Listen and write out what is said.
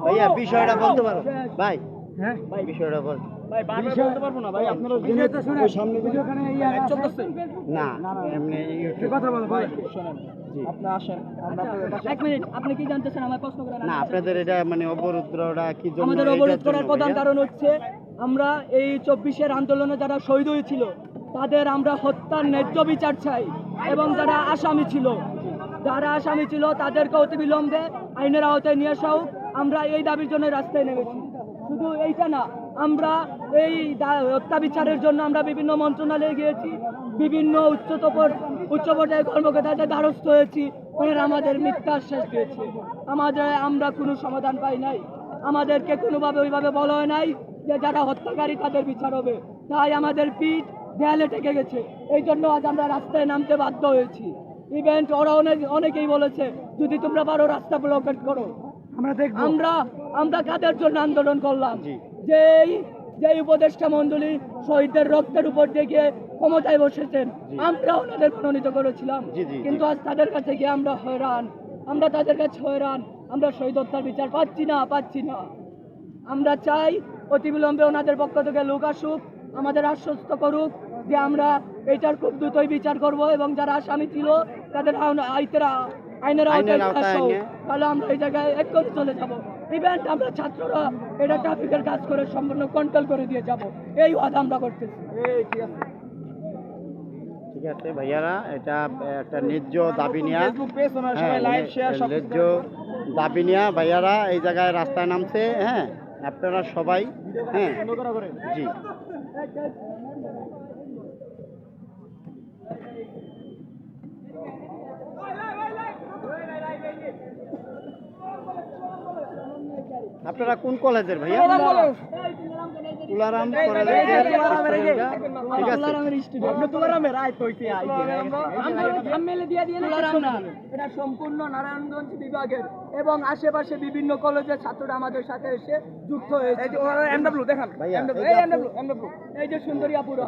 ভাইয়া বিষয়টা বলতে পারো ভাই? হ্যাঁ ভাই বিষয়টা বল ভাই। বারবার বলতে পারবো না ভাই, আপনারা সামনে না এমনি কথা বলো ভাই। আপনি আসেন, এক মিনিট, আপনি কি জানতে চান আমার প্রশ্ন করেন? না আপনাদের এটা মানে অবরোধটা কি জন্য? আমাদের অবরোধ করার প্রধান কারণ হচ্ছে আমরা এই 24-এর আন্দোলনে যারা শহীদ হয়েছিল তাদের আমরা হত্যার ন্যায্য বিচার চাই, এবং যারা আসামি ছিল তাদেরকে অতিবিলম্বে আইনের আওতায় নিয়ে আসা হোক। আমরা এই দাবির জন্য রাস্তায় নেমেছি। শুধু এইটা না, আমরা এই হত্যা বিচারের জন্য আমরা বিভিন্ন মন্ত্রণালয়ে গিয়েছি, বিভিন্ন উচ্চ পর্যায়ে কর্মকর্তাদের দ্বারস্থ হয়েছি, ওনারা আমাদের মিথ্যা আশ্বাস দিয়েছে। আমরা কোনো সমাধান পাই নাই। আমাদেরকে কোনোভাবে ওইভাবে বলা হয় নাই যে যারা হত্যাকারী তাদের বিচার হবে। তাই আমাদের পিঠ দেয়ালে ঠেকে গেছে, এই জন্য আজ আমরা রাস্তায় নামতে বাধ্য হয়েছি। ইভেন্ট ওরা অনেকেই বলেছে যদি তোমরা পারো রাস্তা ব্লকেট করো। আমরা কাদের জন্য আন্দোলন করলাম? যেই উপদেষ্টা মণ্ডলী শহীদদের রক্তের উপর দিয়ে ক্ষমতায় বসেছেন, আমরা ওনাদের মনোনীত করেছিলাম, কিন্তু আজ তাদের কাছে গিয়ে আমরা হয়রান। আমরা শহীদ হত্যার বিচার পাচ্ছি না। আমরা চাই অতিবিলম্বে ওনাদের পক্ষ থেকে লোক আসুক, আমাদের আশ্বস্ত করুক যে আমরা এটার খুব দ্রুতই বিচার করব, এবং যারা আসামি ছিল তাদের আইনের আওতায় তাহলে আমরা এই জায়গায় এক করে চলে যাব। ইভেন্ট আমরা ছাত্ররা এটা ট্রাফিকের কাজ করে সম্পূর্ণ কন্ট্রোল করে দিয়ে যাব, এই ওয়াদা আমরা করতেছি। ঠিক আছে ভাইয়ারা, এটা একটা ন্যায্য দাবি নিয়ে ন্যায্য দাবি নিয়ে ভাইয়ারা এই জায়গায় রাস্তায় নামছে। হ্যাঁ আপনারা সবাই হ্যাঁ জি আপনারা কোন কলেজের ভাইয়া? তুলারাম কলেজের। ঠিক আছে এটা সম্পূর্ণ নারায়ণগঞ্জ বিভাগের এবং আশেপাশে বিভিন্ন কলেজের ছাত্ররা আমাদের সাথে এসে যুক্ত হয়েছে। এই যে সুন্দরিয়াপুরা